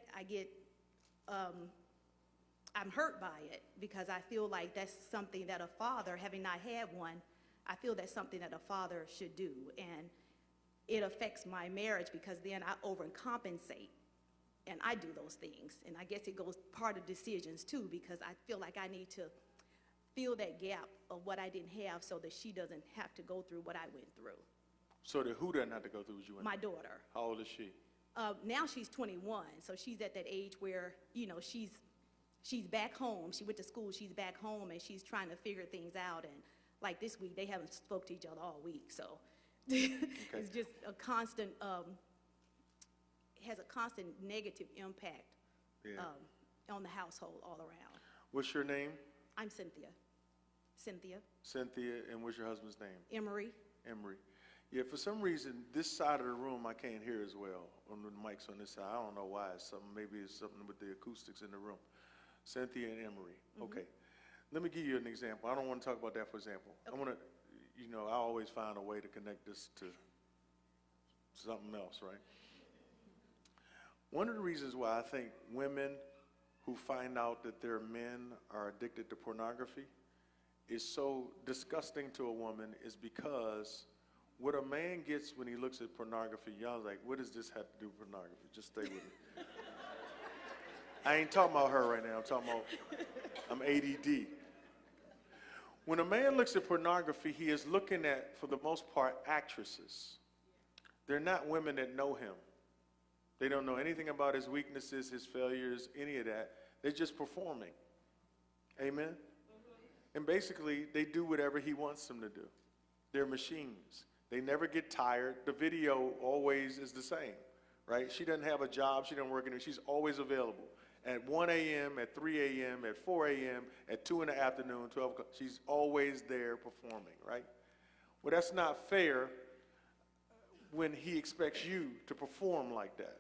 I'm hurt by it, because I feel like that's something that a father, having not had one, I feel that's something that a father should do. And it affects my marriage, because then I overcompensate and I do those things. And I guess it goes part of decisions too, because I feel like I need to fill that gap of what I didn't have so that she doesn't have to go through what I went through. So that who doesn't have to go through what you went My through? daughter. How old is she? Now she's 21, so she's at that age where, you know, she's back home. She went to school, she's back home, and she's trying to figure things out. And like this week, they haven't spoke to each other all week, so it's just a constant, has a constant negative impact Yeah. on the household all around. What's your name? I'm Cynthia. Cynthia Cynthia, and what's your husband's name? Emery. Emery. Yeah, for some reason, this side of the room I can't hear as well on the mics on this side. I don't know why. Maybe it's something with the acoustics in the room. Cynthia and Emery. Okay. Let me give you an example. I don't want to talk about that for example. I want to, you know, I always find a way to connect this to something else, right? One of the reasons why I think women who find out that their men are addicted to pornography is so disgusting to a woman is because what a man gets when he looks at pornography, y'all like, what does this have to do with pornography? Just stay with me. I ain't talking about her right now. I'm talking about, I'm ADD. When a man looks at pornography, he is looking at, for the most part, actresses. They're not women that know him. They don't know anything about his weaknesses, his failures, any of that. They're just performing. Amen? And basically, they do whatever he wants them to do. They're machines. They never get tired. The video always is the same, right? She doesn't have a job. She doesn't work anywhere. She's always available. At 1 a.m., at 3 a.m., at 4 a.m., at 2 in the afternoon, 12 o'clock. She's always there performing, right? Well, that's not fair when he expects you to perform like that,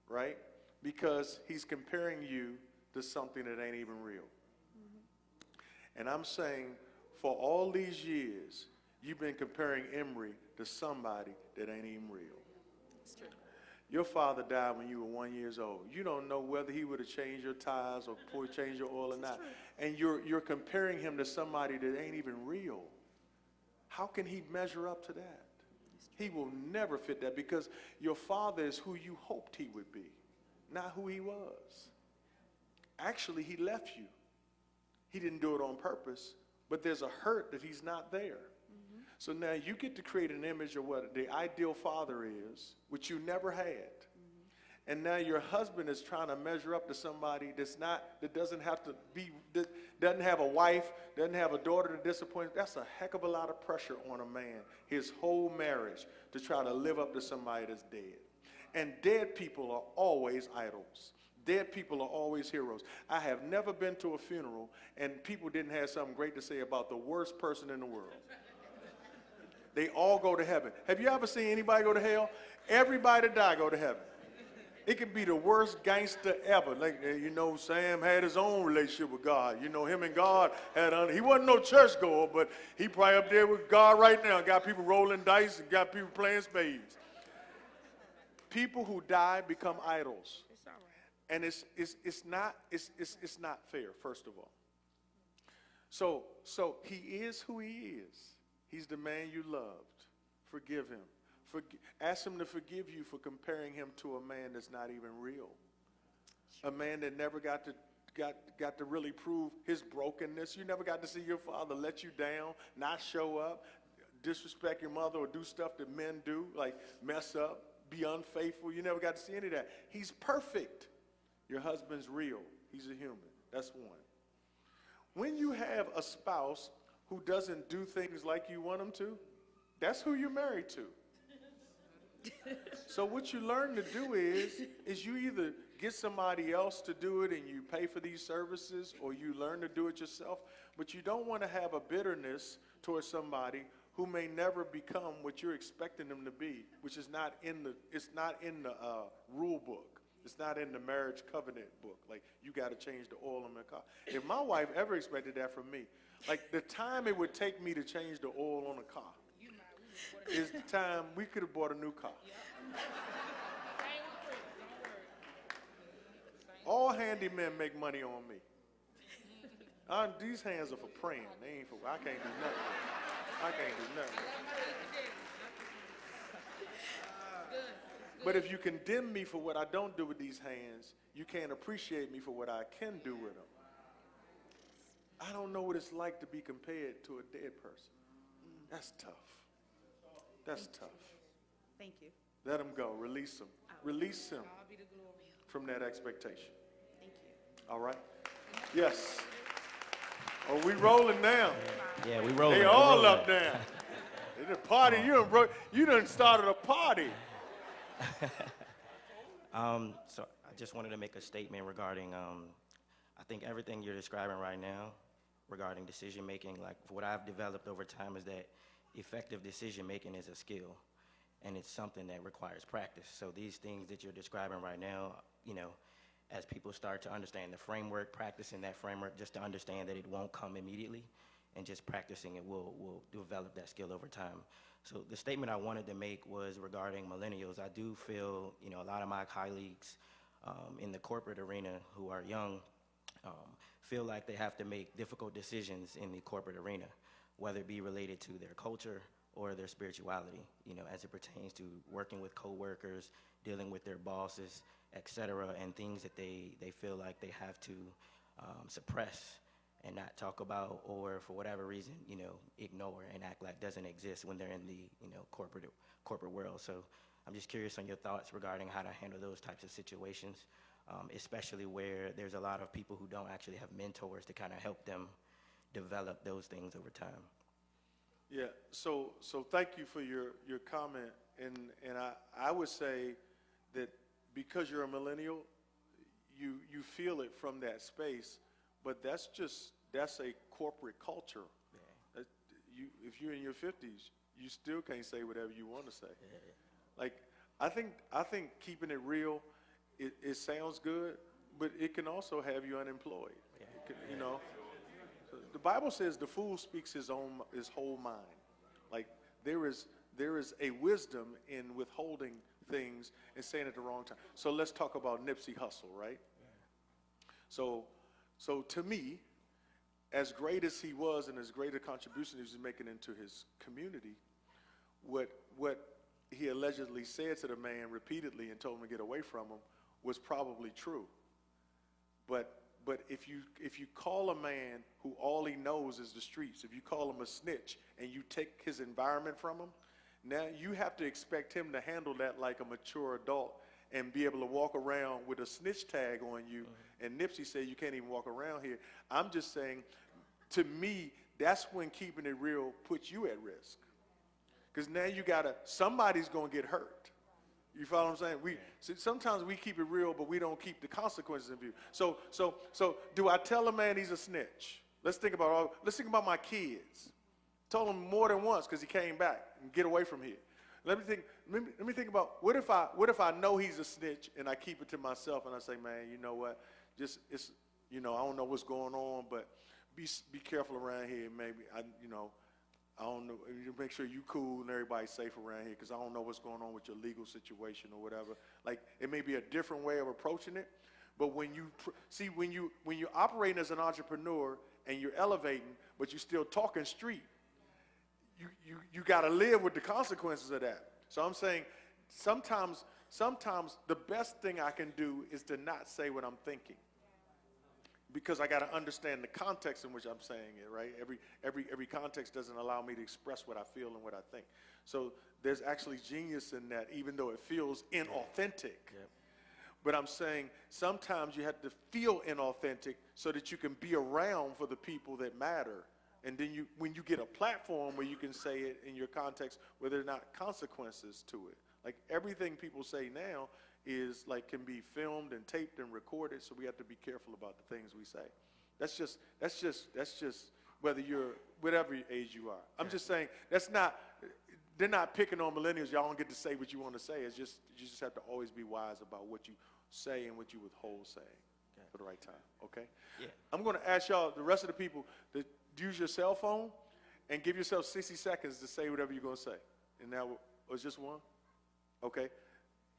right? Because he's comparing you to something that ain't even real. And I'm saying, for all these years, you've been comparing Emery to somebody that ain't even real. It's true. Your father died when you were 1 year old. You don't know whether he would have changed your tires or changed your oil or not. And you're comparing him to somebody that ain't even real. How can he measure up to that? He will never fit that because your father is who you hoped he would be, not who he was. Actually, he left you. He didn't do it on purpose, but there's a hurt that he's not there. So now you get to create an image of what the ideal father is, which you never had. And now your husband is trying to measure up to somebody that doesn't have a wife, doesn't have a daughter to disappoint. That's a heck of a lot of pressure on a man, his whole marriage, to try to live up to somebody that's dead. And dead people are always idols. Dead people are always heroes. I have never been to a funeral and people didn't have something great to say about the worst person in the world. They all go to heaven. Have you ever seen anybody go to hell? Everybody that die go to heaven. It could be the worst gangster ever. Like, you know, Sam had his own relationship with God. You know, him and God he wasn't no church goer, but he probably up there with God right now. Got people rolling dice and got people playing spades. People who die become idols. And it's not fair, first of all. So he is who he is. He's the man you loved. Forgive him. Ask him to forgive you for comparing him to a man that's not even real. A man that never got to really prove his brokenness. You never got to see your father let you down, not show up, disrespect your mother, or do stuff that men do, like mess up, be unfaithful. You never got to see any of that. He's perfect. Your husband's real. He's a human. That's one. When you have a spouse who doesn't do things like you want them to, that's who you're married to. So what you learn to do is you either get somebody else to do it and you pay for these services, or you learn to do it yourself. But you don't want to have a bitterness towards somebody who may never become what you're expecting them to be, which is not in the rule book. It's not in the marriage covenant book. Like, you got to change the oil in my car. If my wife ever expected that from me, like the time it would take me to change the oil on a car is the time we could have bought a new car. All handymen make money on me. These hands are for praying. They ain't for, I can't do nothing. I can't do nothing. But if you condemn me for what I don't do with these hands, you can't appreciate me for what I can do with them. I don't know what it's like to be compared to a dead person. That's tough. That's tough. Thank you. Let him go. Release him. Release him God be the glory. from that expectation. Thank you. All right? Yes. Are we rolling now? Yeah, we rolling. They we all rolling. up now. It's a party. You done started a party. So I just wanted to make a statement regarding, I think everything you're describing right now regarding decision making, like what I've developed over time is that effective decision making is a skill, and it's something that requires practice. So these things that you're describing right now, you know, as people start to understand the framework, practicing that framework, just to understand that it won't come immediately, and just practicing it will develop that skill over time. So the statement I wanted to make was regarding millennials. I do feel, you know, a lot of my colleagues in the corporate arena who are young feel like they have to make difficult decisions in the corporate arena, whether it be related to their culture or their spirituality, you know, as it pertains to working with coworkers, dealing with their bosses, et cetera, and things that they feel like they have to suppress and not talk about, or for whatever reason, you know, ignore and act like doesn't exist when they're in the, you know, corporate world. So I'm just curious on your thoughts regarding how to handle those types of situations, especially where there's a lot of people who don't actually have mentors to kind of help them develop those things over time. Yeah, so thank you for your comment, and I would say that because you're a millennial, you feel it from that space, but that's a corporate culture. Yeah. If you're in your 50s, you still can't say whatever you want to say. Like, I think keeping it real, it sounds good, but it can also have you unemployed. Yeah. It can, you know. The Bible says the fool speaks his whole mind. Like there is a wisdom in withholding things and saying it at the wrong time. So let's talk about Nipsey Hussle, right? So to me, as great as he was and as great a contribution he was making into his community, what he allegedly said to the man repeatedly and told him to get away from him was probably true. But if you call a man who all he knows is the streets, if you call him a snitch and you take his environment from him, now you have to expect him to handle that like a mature adult and be able to walk around with a snitch tag on you. Mm-hmm. And Nipsey said you can't even walk around here. I'm just saying, to me, that's when keeping it real puts you at risk. Because now somebody's going to get hurt. You follow what I'm saying? Sometimes we keep it real, but we don't keep the consequences in view. So do I tell a man he's a snitch? Let's think about my kids. Told him more than once because he came back and get away from here. Let me think about what if I know he's a snitch and I keep it to myself and I say, man, you know what? I don't know what's going on, but be careful around here. Maybe I don't know. Make sure you cool and everybody's safe around here because I don't know what's going on with your legal situation or whatever. Like it may be a different way of approaching it, but when you're operating as an entrepreneur and you're elevating, but you're still talking street, you got to live with the consequences of that. So I'm saying sometimes the best thing I can do is to not say what I'm thinking. Because I got to understand the context in which I'm saying it, right? Every context doesn't allow me to express what I feel and what I think. So there's actually genius in that, even though it feels inauthentic. Yep. But I'm saying sometimes you have to feel inauthentic so that you can be around for the people that matter. And then when you get a platform where you can say it in your context where there are not consequences to it. Like everything people say now is like can be filmed and taped and recorded, so we have to be careful about the things we say. That's just whether you're whatever age you are. I'm just saying they're not picking on millennials. Y'all don't get to say what you want to say. It's just you just have to always be wise about what you say and what you withhold saying for the right time. Okay? Yeah. I'm going to ask y'all, the rest of the people, to use your cell phone and give yourself 60 seconds to say whatever you're going to say. And now, was just one? Okay.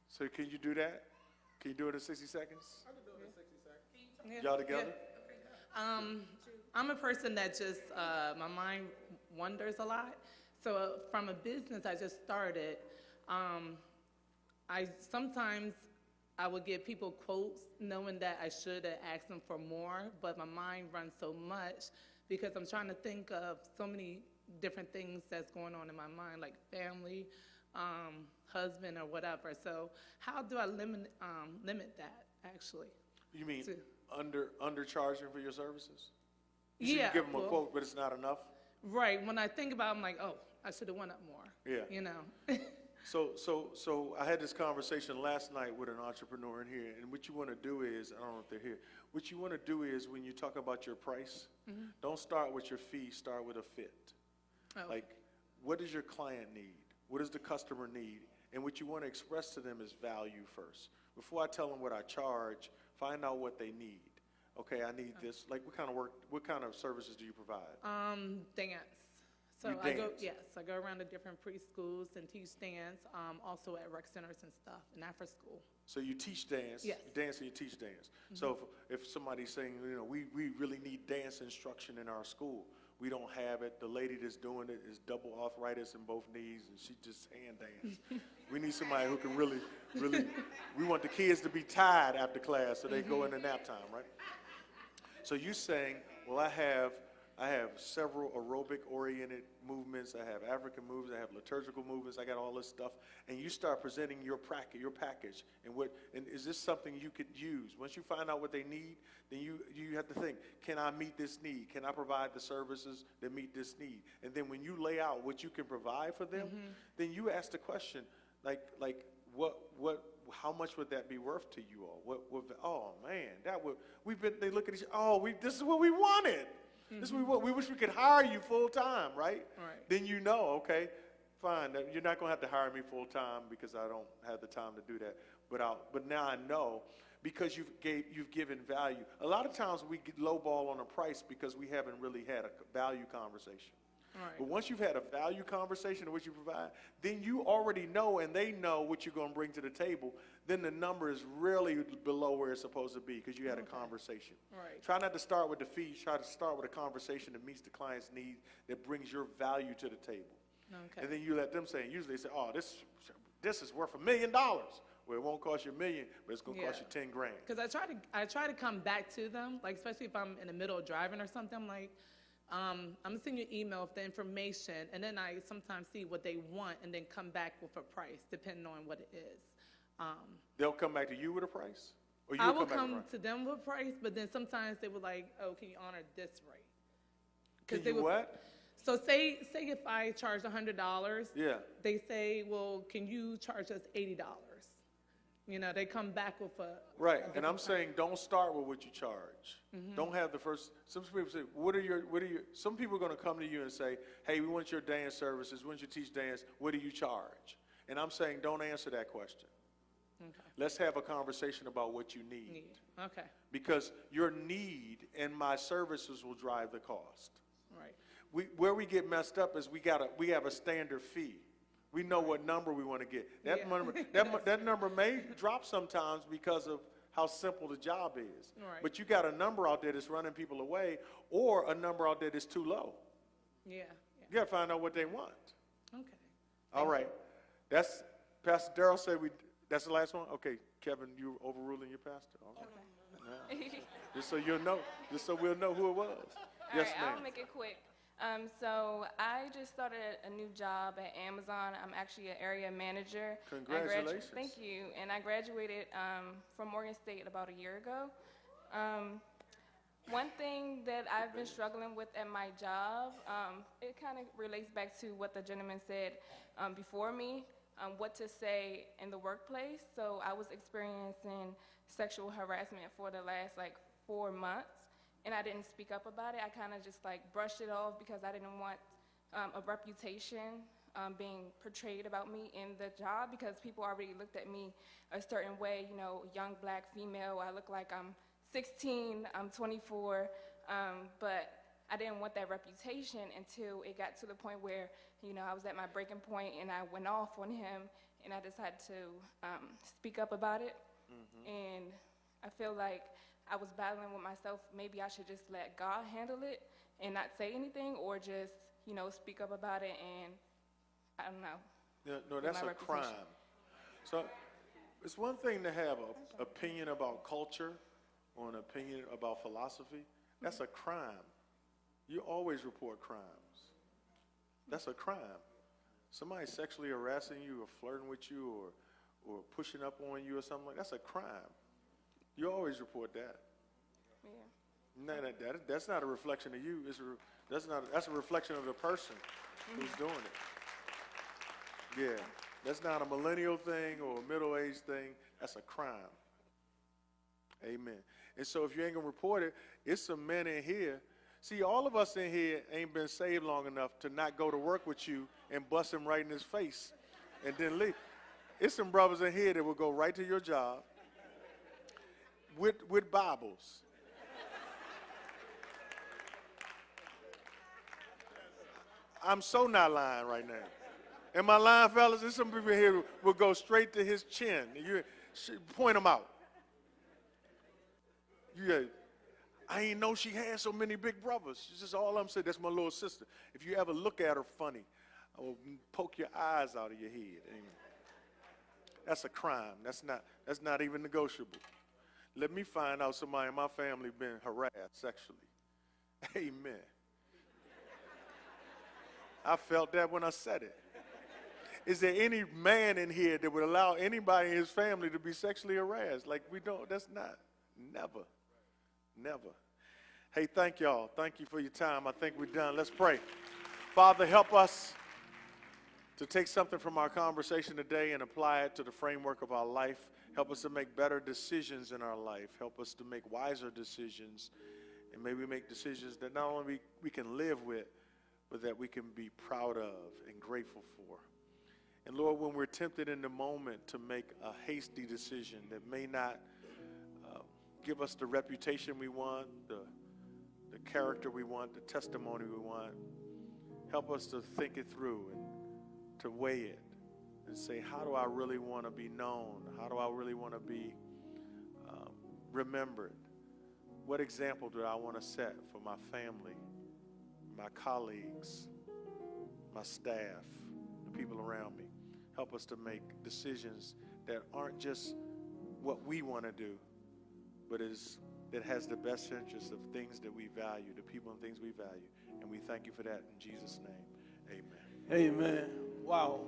So can you do that? Can you do it in 60 seconds? I can do it in 60 seconds. Y'all together? I'm a person that just, my mind wanders a lot. So from a business I just started, sometimes I would give people quotes knowing that I should have asked them for more, but my mind runs so much because I'm trying to think of so many different things that's going on in my mind, like family, husband, or whatever. So how do I limit that, actually? You mean To- undercharging for your services? You see, Yeah, you give them a well- quote, but it's not enough? Right. When I think about it, I'm like, oh, I should have went up more. Yeah. You know? So I had this conversation last night with an entrepreneur in here, and what you want to do is, I don't know if they're here, what you want to do is when you talk about your price, don't start with your fee, start with a fit. Oh, Like, what does your client need? What does the customer need? And what you want to express to them is value first. Before I tell them what I charge, find out what they need. Okay, I need this. Like, what kind of services do you provide? dance. So You I go, dance? yes, I go around to different preschools and teach dance, also at rec centers and stuff, and after school. So you teach dance. Yes. You dance and you teach dance. So if somebody's saying, we really need dance instruction in our school, we don't have it. The lady that's doing it is double arthritis in both knees, and she just hand dance. We need somebody who can really, we want the kids to be tired after class so they go into nap time, right? So you saying, well, I have several aerobic-oriented movements. I have African movements. I have liturgical movements. I got all this stuff. And you start presenting your package. And is this something you could use? Once you find out what they need, then you have to think, can I meet this need? Can I provide the services that meet this need? And then when you lay out what you can provide for them, then you ask the question, like how much would that be worth to you all? Oh man, they look at each, this is what we wanted. This is what we wish we could hire you full time, right? Right. Then okay, fine. You're not going to have to hire me full time because I don't have the time to do that. But now I know because you've given value. A lot of times we get lowball on a price because we haven't really had a value conversation. Right. But once you've had a value conversation of what you provide, then you already know and they know what you're going to bring to the table. Then the number is really below where it's supposed to be because you had a conversation. Right. Try not to start with the fee. Try to start with a conversation that meets the client's need, that brings your value to the table. Okay. And then you let them say, and usually they say, this is worth $1 million. Well, it won't cost you $1 million, but it's going to cost you 10 grand. Because I try to come back to them, like especially if I'm in the middle of driving or something. I'm like, I'm gonna send you an email with the information, and then I sometimes see what they want, and then come back with a price depending on what it is. They'll come back to you with a price, or I you'll will come back with a come price? to them with a price, but then sometimes they were like, "Oh, can you honor this rate?" Can they you would- what? So say if I charge $100, Yeah. they say, "Well, can you charge us $80?" You know, they come back with a Right, a and I'm different saying don't start with what you charge. Don't have the first. Some people say, some people are going to come to you and say, hey, we want your dance services, we want you to teach dance, what do you charge? And I'm saying don't answer that question. Okay. Let's have a conversation about what you need. Okay, Because your need and my services will drive the cost. right. Where we get messed up is we have a standard fee. We know what number we want to get. That Yeah. that number may drop sometimes because of how simple the job is. Right. But you got a number out there that's running people away, or a number out there that's too low. Yeah. You got to find out what they want. Okay. All right. That's Pastor Darrell said that's the last one? Okay, Kevin, you overruling your pastor? Okay. Yeah. Just so you'll know, just so we'll know who it was. All Yes, right, ma'am. I'll make it quick. So I just started a new job at Amazon. I'm actually an area manager. Congratulations. Thank you. And I graduated from Morgan State about a year ago. One thing that I've been struggling with at my job, it kind of relates back to what the gentleman said before me, what to say in the workplace. So I was experiencing sexual harassment for the last 4 months. And I didn't speak up about it. I kind of just brushed it off because I didn't want a reputation being portrayed about me in the job because people already looked at me a certain way, young black female. I look like I'm 16, I'm 24, but I didn't want that reputation until it got to the point where, I was at my breaking point and I went off on him and I decided to speak up about it. And I feel like I was battling with myself. Maybe I should just let God handle it and not say anything, or just, speak up about it and, I don't know. No, that's my a reputation. crime. So it's one thing to have an opinion about culture or an opinion about philosophy. That's a crime. You always report crimes. That's a crime. Somebody sexually harassing you or flirting with you or pushing up on you or something like that, that's a crime. You always report that. Yeah. No, that's not a reflection of you. That's a reflection of the person who's doing it. Yeah, that's not a millennial thing or a middle-aged thing. That's a crime. Amen. And so if you ain't gonna report it, it's some men in here. See, all of us in here ain't been saved long enough to not go to work with you and bust him right in his face and then leave. It's some brothers in here that will go right to your job with Bibles. I'm so not lying right now. Am I lying, fellas? There's some people here who will go straight to his chin. You point them out. I ain't know she had so many big brothers. It's just all I'm saying. That's my little sister. If you ever look at her funny, I will poke your eyes out of your head. Amen. That's a crime. That's not even negotiable. Let me find out somebody in my family been harassed sexually. Amen. I felt that when I said it. Is there any man in here that would allow anybody in his family to be sexually harassed? Like we don't, that's not, never. Never. Hey, thank y'all. Thank you for your time. I think we're done. Let's pray. Father, help us to take something from our conversation today and apply it to the framework of our life. Help us to make better decisions in our life. Help us to make wiser decisions. And maybe make decisions that not only we can live with, but that we can be proud of and grateful for. And Lord, when we're tempted in the moment to make a hasty decision that may not give us the reputation we want, the character we want, the testimony we want, help us to think it through and to weigh it and say, how do I really want to be known? How do I really want to be remembered? What example do I want to set for my family, my colleagues, my staff, the people around me? Help us to make decisions that aren't just what we want to do, but that has the best interest of things that we value, the people and things we value. And we thank you for that in Jesus' name. Amen. Amen. Wow.